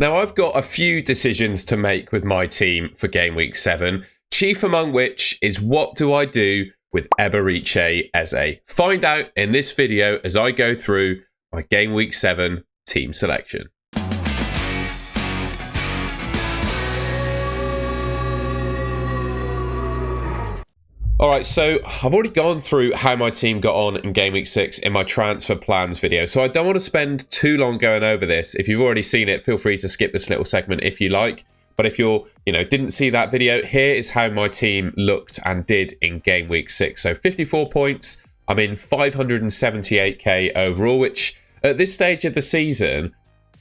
Now, I've got a few decisions to make with my team for Game Week 7, chief among which is what do I do with Eberiche Eze? Find out in this video as I go through my Game Week 7 team selection. Alright, so I've already gone through how my team got on in Game Week 6 in my transfer plans video, so I don't want to spend too long going over this. If you've already seen it, feel free to skip this little segment if you like. But if you're, didn't see that video, here is how my team looked and did in Game Week 6. So 54 points, I'm in 578k overall, which at this stage of the season,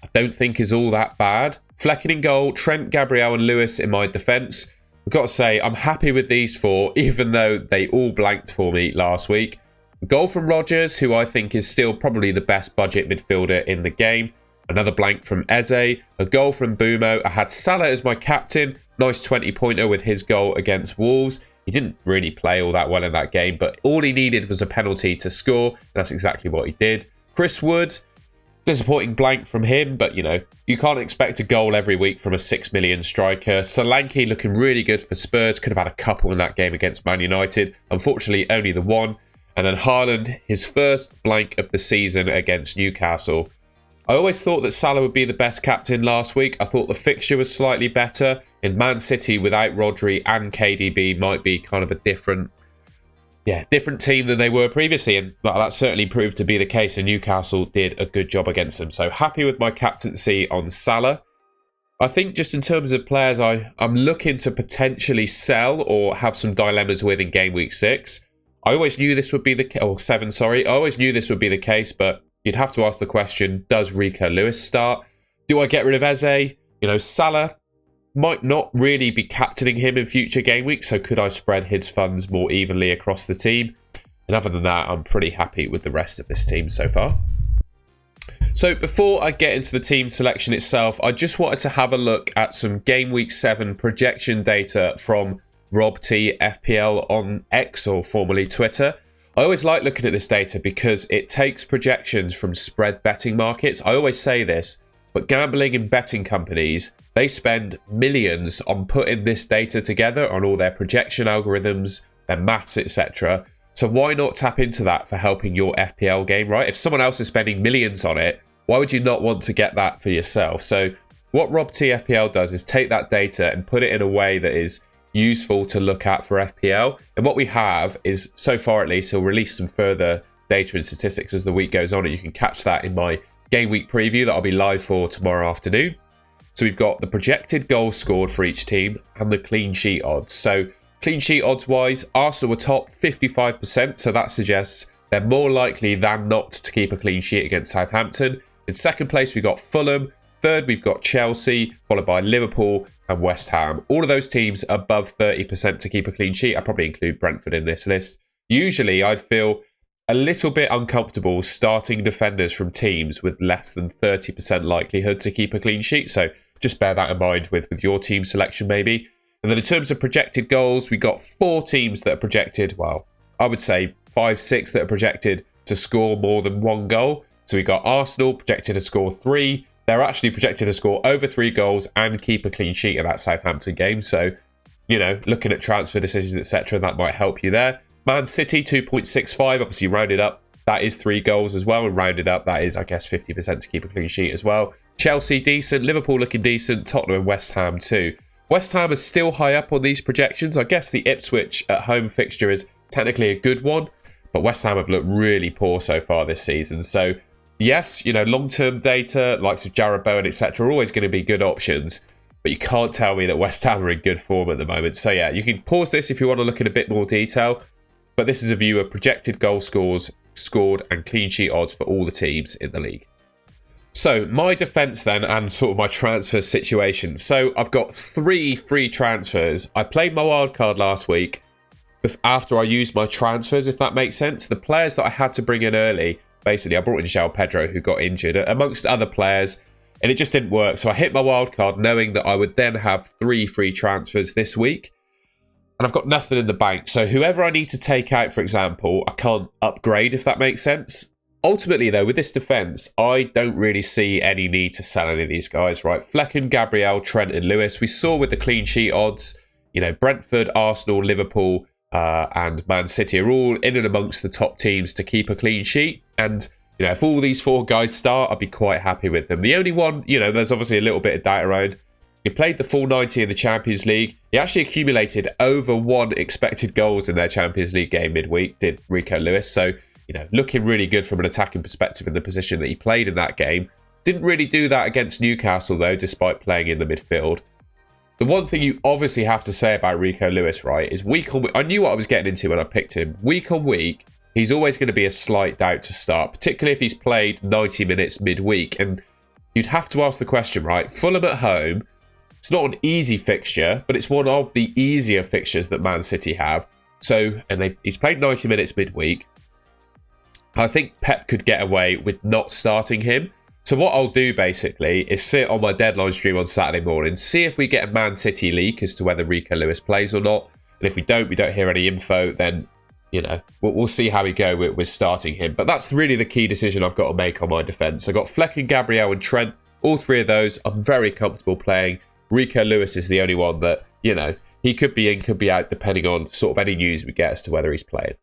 I don't think is all that bad. Flecken in goal, Trent, Gabriel and Lewis in my defence. I've got to say, I'm happy with these four, even though they all blanked for me last week. Goal from Rodgers, who I think is still probably the best budget midfielder in the game. Another blank from Eze. A goal from Bumo. I had Salah as my captain. Nice 20-pointer with his goal against Wolves. He didn't really play all that well in that game, but all he needed was a penalty to score. And that's exactly what he did. Chris Wood. Disappointing blank from him, but you can't expect a goal every week from a 6 million striker. Solanke looking really good for Spurs. Could have had a couple in that game against Man United. Unfortunately, only the one. And then Haaland, his first blank of the season against Newcastle. I always thought that Salah would be the best captain last week. I thought the fixture was slightly better. In Man City, without Rodri and KDB, might be kind of a different team than they were previously, and that certainly proved to be the case, and Newcastle did a good job against them. So happy with my captaincy on Salah. I think just in terms of players I'm looking to potentially sell or have some dilemmas with in Game Week 6. I always knew this would be the 7, sorry. I always knew this would be the case, but you'd have to ask the question, does Rico Lewis start? Do I get rid of Eze? Salah might not really be captaining him in future game weeks, so could I spread his funds more evenly across the team? And other than that, I'm pretty happy with the rest of this team so far. So before I get into the team selection itself, I just wanted to have a look at some Game Week 7 projection data from Rob T FPL on X, or formerly Twitter. I always like looking at this data because it takes projections from spread betting markets. I always say this, but gambling and betting companies, they spend millions on putting this data together on all their projection algorithms, their maths, etc. So why not tap into that for helping your FPL game, right? If someone else is spending millions on it, why would you not want to get that for yourself? So what Rob T FPL does is take that data and put it in a way that is useful to look at for FPL. And what we have is, so far at least, he'll release some further data and statistics as the week goes on, and you can catch that in my Game Week preview that I'll be live for tomorrow afternoon. So we've got the projected goals scored for each team and the clean sheet odds. So clean sheet odds wise, Arsenal were top 55%. So that suggests they're more likely than not to keep a clean sheet against Southampton. In second place, we've got Fulham. Third, we've got Chelsea, followed by Liverpool and West Ham. All of those teams above 30% to keep a clean sheet. I'd probably include Brentford in this list. Usually, I'd feel a little bit uncomfortable starting defenders from teams with less than 30% likelihood to keep a clean sheet. So just bear that in mind with your team selection maybe. And then in terms of projected goals, we got 4 teams that are projected, well, I would say 5, 6 that are projected to score more than 1 goal. So we got Arsenal projected to score 3. They're actually projected to score over 3 goals and keep a clean sheet in that Southampton game. So, looking at transfer decisions, etc., that might help you there. Man City, 2.65, obviously rounded up. That is 3 goals as well. And rounded up, that is, I guess, 50% to keep a clean sheet as well. Chelsea, decent. Liverpool looking decent. Tottenham and West Ham, too. West Ham is still high up on these projections. I guess the Ipswich at home fixture is technically a good one. But West Ham have looked really poor so far this season. So, yes, long-term data, likes of Jarrod Bowen, etc., are always going to be good options. But you can't tell me that West Ham are in good form at the moment. So, yeah, you can pause this if you want to look at a bit more detail. But this is a view of projected goal scores, scored, and clean sheet odds for all the teams in the league. So, my defence then, and sort of my transfer situation. So, I've got 3 free transfers. I played my wildcard last week after I used my transfers, if that makes sense. The players that I had to bring in early, basically, I brought in João Pedro, who got injured, amongst other players, and it just didn't work. So, I hit my wildcard knowing that I would then have 3 free transfers this week. And I've got nothing in the bank. So, whoever I need to take out, for example, I can't upgrade, if that makes sense. Ultimately, though, with this defence, I don't really see any need to sell any of these guys, right? Flecken, Gabriel, Trent and Lewis. We saw with the clean sheet odds, you know, Brentford, Arsenal, Liverpool and Man City are all in and amongst the top teams to keep a clean sheet. And, you know, if all these 4 guys start, I'd be quite happy with them. The only one, you know, there's obviously a little bit of doubt around. He played the full 90 in the Champions League. He actually accumulated over 1 expected goals in their Champions League game midweek, did Rico Lewis. So, you know, looking really good from an attacking perspective in the position that he played in that game. Didn't really do that against Newcastle, though, despite playing in the midfield. The one thing you obviously have to say about Rico Lewis, right, is week on week, I knew what I was getting into when I picked him. Week on week, he's always going to be a slight doubt to start, particularly if he's played 90 minutes midweek. And you'd have to ask the question, right, Fulham at home, it's not an easy fixture, but it's one of the easier fixtures that Man City have. So, and he's played 90 minutes midweek. I think Pep could get away with not starting him. So what I'll do basically is sit on my deadline stream on Saturday morning, see if we get a Man City leak as to whether Rico Lewis plays or not. And if we don't hear any info, then, you know, we'll see how we go with starting him. But that's really the key decision I've got to make on my defence. I've got Flecken, Gabriel and Trent. All 3 of those I'm very comfortable playing. Rico Lewis is the only one that, you know, he could be in, could be out, depending on sort of any news we get as to whether he's playing.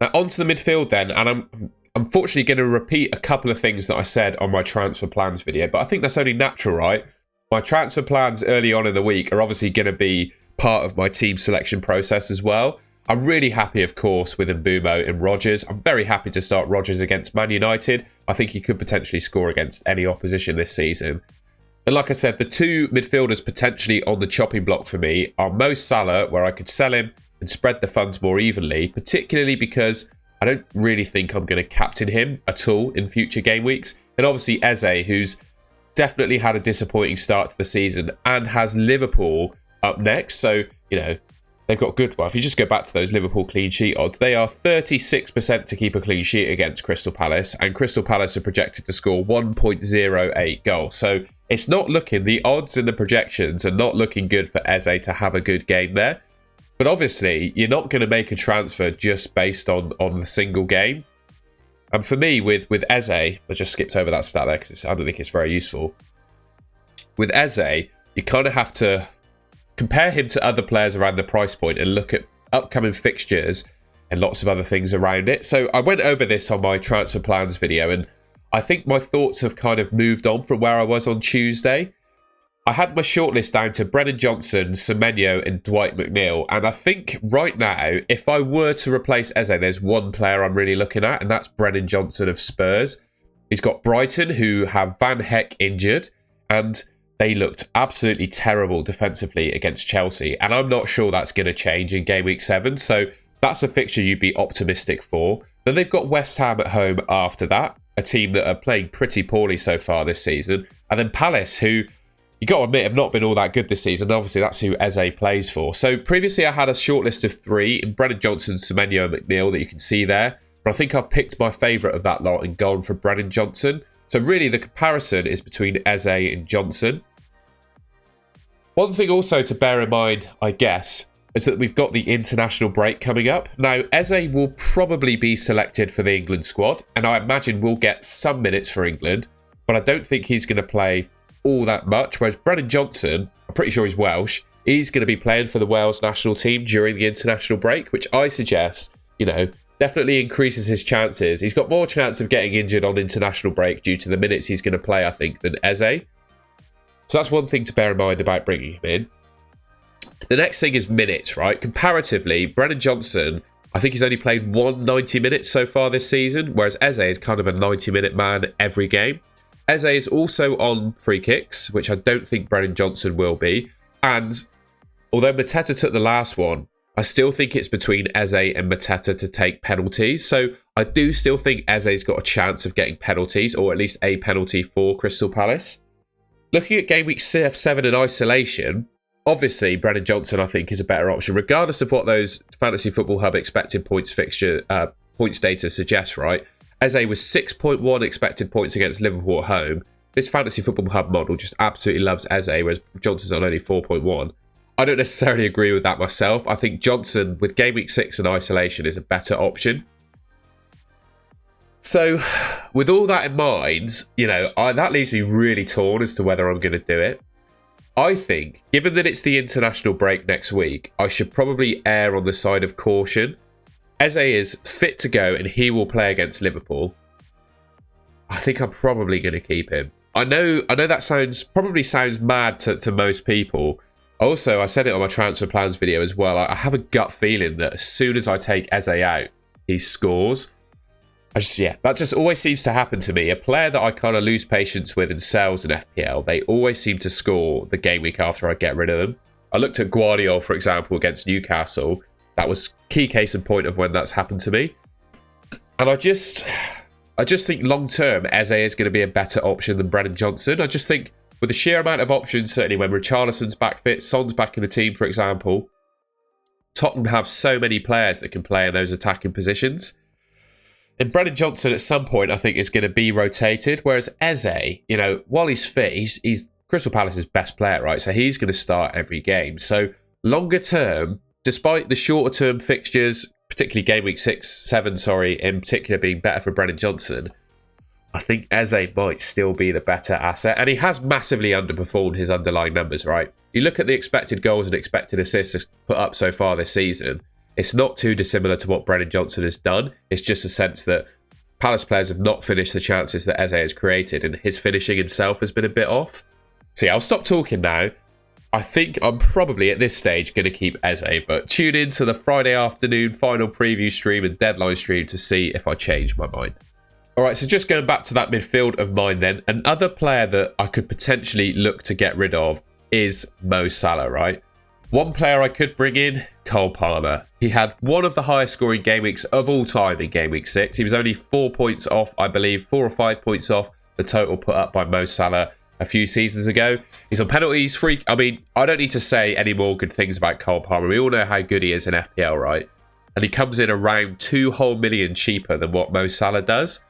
Now, onto the midfield then, and I'm unfortunately going to repeat a couple of things that I said on my transfer plans video, but I think that's only natural, right? My transfer plans early on in the week are obviously going to be part of my team selection process as well. I'm really happy, of course, with Mbeumo and Rodgers. I'm very happy to start Rodgers against Man United. I think he could potentially score against any opposition this season. And like I said, the 2 midfielders potentially on the chopping block for me are Mo Salah, where I could sell him and spread the funds more evenly, particularly because I don't really think I'm going to captain him at all in future game weeks. And obviously Eze, who's definitely had a disappointing start to the season and has Liverpool up next. So, you know, they've got good. Well, if you just go back to those Liverpool clean sheet odds, they are 36% to keep a clean sheet against Crystal Palace. And Crystal Palace are projected to score 1.08 goals. So it's not looking, the odds and the projections are not looking good for Eze to have a good game there. But obviously, you're not going to make a transfer just based on the single game. And for me, with Eze, I just skipped over that stat there because I don't think it's very useful. With Eze, you kind of have to compare him to other players around the price point and look at upcoming fixtures and lots of other things around it. So I went over this on my transfer plans video, and I think my thoughts have kind of moved on from where I was on Tuesday. I had my shortlist down to Brennan Johnson, Semenyo and Dwight McNeil. And I think right now, if I were to replace Eze, there's one player I'm really looking at, and that's Brennan Johnson of Spurs. He's got Brighton, who have Van Heck injured, and they looked absolutely terrible defensively against Chelsea. And I'm not sure that's going to change in game week 7. So that's a fixture you'd be optimistic for. Then they've got West Ham at home after that, a team that are playing pretty poorly so far this season. And then Palace, who, you got to admit, have not been all that good this season. Obviously, that's who Eze plays for. So previously, I had a shortlist of 3 in Brennan Johnson, Semenyo and McNeil that you can see there. But I think I've picked my favourite of that lot and gone for Brennan Johnson. So really, the comparison is between Eze and Johnson. One thing also to bear in mind, I guess, is that we've got the international break coming up. Now, Eze will probably be selected for the England squad, and I imagine will get some minutes for England, but I don't think he's going to play all that much, whereas Brennan Johnson, I'm pretty sure he's Welsh, he's going to be playing for the Wales national team during the international break, which I suggest, you know, definitely increases his chances. He's got more chance of getting injured on international break due to the minutes he's going to play, I think, than Eze. So that's one thing to bear in mind about bringing him in. The next thing is minutes, right? Comparatively, Brennan Johnson, I think he's only played 90 minutes so far this season, whereas Eze is kind of a 90-minute man every game. Eze is also on free kicks, which I don't think Brennan Johnson will be. And although Mateta took the last one, I still think it's between Eze and Mateta to take penalties. So I do still think Eze's got a chance of getting penalties, or at least a penalty for Crystal Palace. Looking at game week 7 in isolation, obviously Brennan Johnson I think is a better option, regardless of what those Fantasy Football Hub expected points fixture points data suggests, right? Eze was 6.1 expected points against Liverpool at home. This Fantasy Football Hub model just absolutely loves Eze, whereas Johnson's on only 4.1. I don't necessarily agree with that myself. I think Johnson, with game week 6 in isolation, is a better option. So with all that in mind, you know, that leaves me really torn as to whether I'm going to do it. I think, given that it's the international break next week, I should probably err on the side of caution. Eze is fit to go and he will play against Liverpool. I think I'm probably going to keep him. I know that probably sounds mad to most people. Also, I said it on my transfer plans video as well. I have a gut feeling that as soon as I take Eze out, he scores. That just always seems to happen to me. A player that I kind of lose patience with and sells in FPL, they always seem to score the game week after I get rid of them. I looked at Guardiola, for example, against Newcastle. That was key case in point of when that's happened to me. And I just think long-term, Eze is going to be a better option than Brennan Johnson. I just think with the sheer amount of options, certainly when Richarlison's back fit, Son's back in the team, for example, Tottenham have so many players that can play in those attacking positions. And Brennan Johnson at some point, I think, is going to be rotated. Whereas Eze, you know, while he's fit, he's Crystal Palace's best player, right? So he's going to start every game. So longer term, despite the shorter term fixtures, particularly game week 7, in particular being better for Brennan Johnson, I think Eze might still be the better asset. And he has massively underperformed his underlying numbers, right? You look at the expected goals and expected assists put up so far this season, it's not too dissimilar to what Brennan Johnson has done. It's just a sense that Palace players have not finished the chances that Eze has created, and his finishing himself has been a bit off. So yeah, I'll stop talking now. I think I'm probably at this stage going to keep Eze, but tune in to the Friday afternoon final preview stream and deadline stream to see if I change my mind. All right, so just going back to that midfield of mine then, another player that I could potentially look to get rid of is Mo Salah, right? One player I could bring in, Cole Palmer. He had one of the highest scoring game weeks of all time in game week 6. He was only 4 points off, I believe, 4 or 5 points off the total put up by Mo Salah a few seasons ago. He's on penalties, free. I mean, I don't need to say any more good things about Cole Palmer. We all know how good he is in FPL, right? And he comes in around 2 whole million cheaper than what Mo Salah does.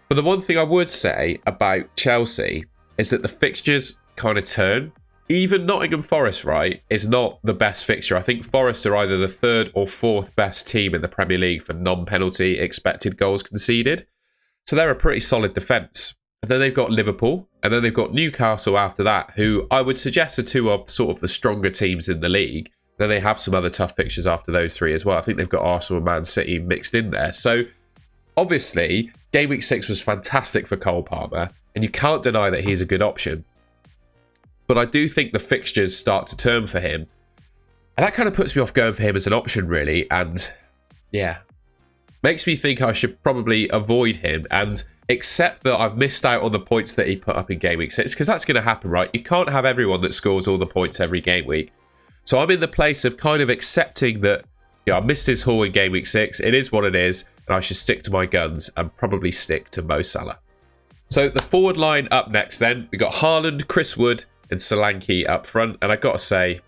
But the one thing I would say about Chelsea is that the fixtures kind of turn. Even Nottingham Forest, right, is not the best fixture. I think Forest are either the 3rd or 4th best team in the Premier League for non-penalty expected goals conceded. So they're a pretty solid defence. And then they've got Liverpool, and then they've got Newcastle after that, who I would suggest are 2 of sort of the stronger teams in the league. Then they have some other tough fixtures after those 3 as well. I think they've got Arsenal and Man City mixed in there. So obviously, game week 6 was fantastic for Cole Palmer, and you can't deny that he's a good option. But I do think the fixtures start to turn for him. And that kind of puts me off going for him as an option, really. And yeah, makes me think I should probably avoid him and accept that I've missed out on the points that he put up in game week 6. Because that's going to happen, right? You can't have everyone that scores all the points every game week. So I'm in the place of kind of accepting that, you know, I missed his haul in game week 6. It is what it is. And I should stick to my guns and probably stick to Mo Salah. So the forward line up next then. We got Haaland, Chris Wood, and Solanke up front. And I got to say,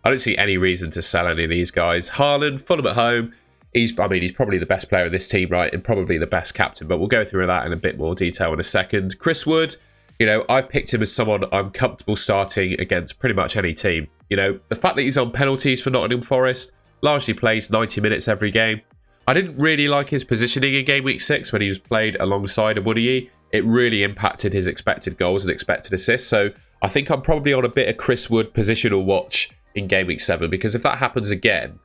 I don't see any reason to sell any of these guys. Haaland, Fulham at home. He's probably the best player of this team, right? And probably the best captain. But we'll go through that in a bit more detail in a second. Chris Wood, you know, I've picked him as someone I'm comfortable starting against pretty much any team. You know, the fact that he's on penalties for Nottingham Forest, largely plays 90 minutes every game. I didn't really like his positioning in game week 6 when he was played alongside Awoniyi. It really impacted his expected goals and expected assists. So I think I'm probably on a bit of Chris Wood positional watch in game week 7, because if that happens again,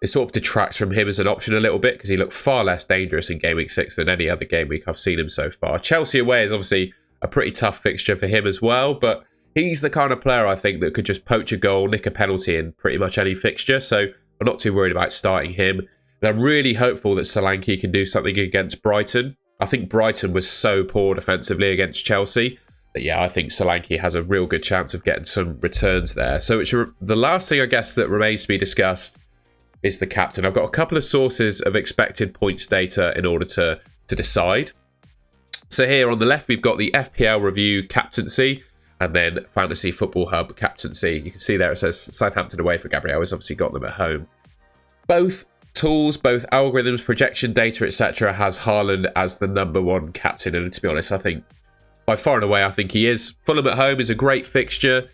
it sort of detracts from him as an option a little bit, because he looked far less dangerous in game week 6 than any other game week I've seen him so far. Chelsea away is obviously a pretty tough fixture for him as well, but he's the kind of player I think that could just poach a goal, nick a penalty in pretty much any fixture, so I'm not too worried about starting him. And I'm really hopeful that Solanke can do something against Brighton. I think Brighton was so poor defensively against Chelsea that, yeah, I think Solanke has a real good chance of getting some returns there. So the last thing, I guess, that remains to be discussed is the captain. I've got a couple of sources of expected points data in order to decide. So here on the left, we've got the FPL Review captaincy and then Fantasy Football Hub captaincy. You can see there it says Southampton away for Gabriel. He's obviously got them at home. Both tools, both algorithms, projection data, etc. has Haaland as the #1 captain. And to be honest, I think by far and away, I think he is. Fulham at home is a great fixture.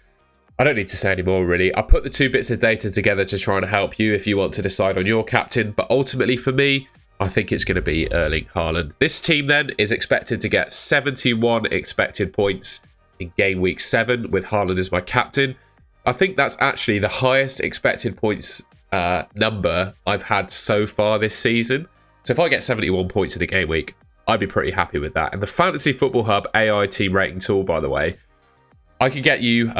I don't need to say any more, really. I put the 2 bits of data together to try and help you if you want to decide on your captain. But ultimately, for me, I think it's going to be Erling Haaland. This team then is expected to get 71 expected points in game week 7 with Haaland as my captain. I think that's actually the highest expected points number I've had so far this season. So if I get 71 points in a game week, I'd be pretty happy with that. And the Fantasy Football Hub AI team rating tool, by the way, I can get you,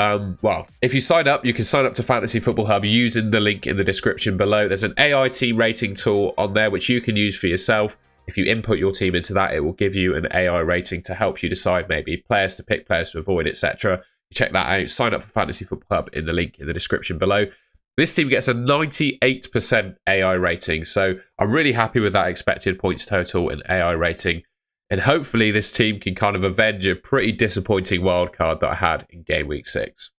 well, if you sign up, you can sign up to Fantasy Football Hub using the link in the description below. There's an AI team rating tool on there which you can use for yourself. If you input your team into that, it will give you an AI rating to help you decide maybe players to pick, players to avoid, etc. Check that out. Sign up for Fantasy Football Hub in the link in the description below. This team gets a 98% AI rating, so I'm really happy with that expected points total and AI rating. And hopefully this team can kind of avenge a pretty disappointing wildcard that I had in game week 6.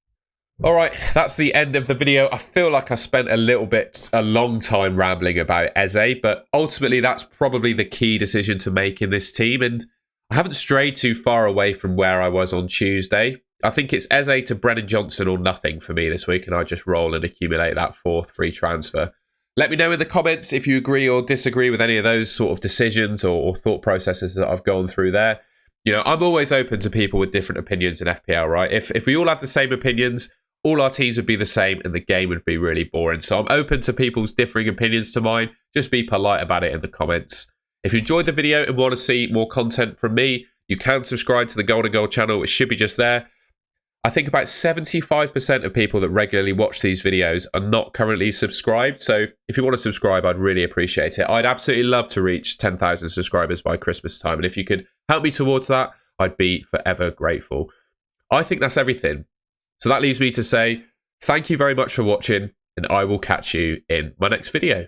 All right, that's the end of the video. I feel like I spent a long time rambling about EZE, but ultimately that's probably the key decision to make in this team. And I haven't strayed too far away from where I was on Tuesday. I think it's EZE to Brennan Johnson or nothing for me this week, and I just roll and accumulate that 4th free transfer. Let me know in the comments if you agree or disagree with any of those sort of decisions or thought processes that I've gone through there. You know, I'm always open to people with different opinions in FPL, right? If we all had the same opinions, all our teams would be the same and the game would be really boring. So I'm open to people's differing opinions to mine. Just be polite about it in the comments. If you enjoyed the video and want to see more content from me, you can subscribe to the Golden Goal channel. It should be just there. I think about 75% of people that regularly watch these videos are not currently subscribed. So if you want to subscribe, I'd really appreciate it. I'd absolutely love to reach 10,000 subscribers by Christmas time. And if you could help me towards that, I'd be forever grateful. I think that's everything. So that leaves me to say thank you very much for watching, and I will catch you in my next video.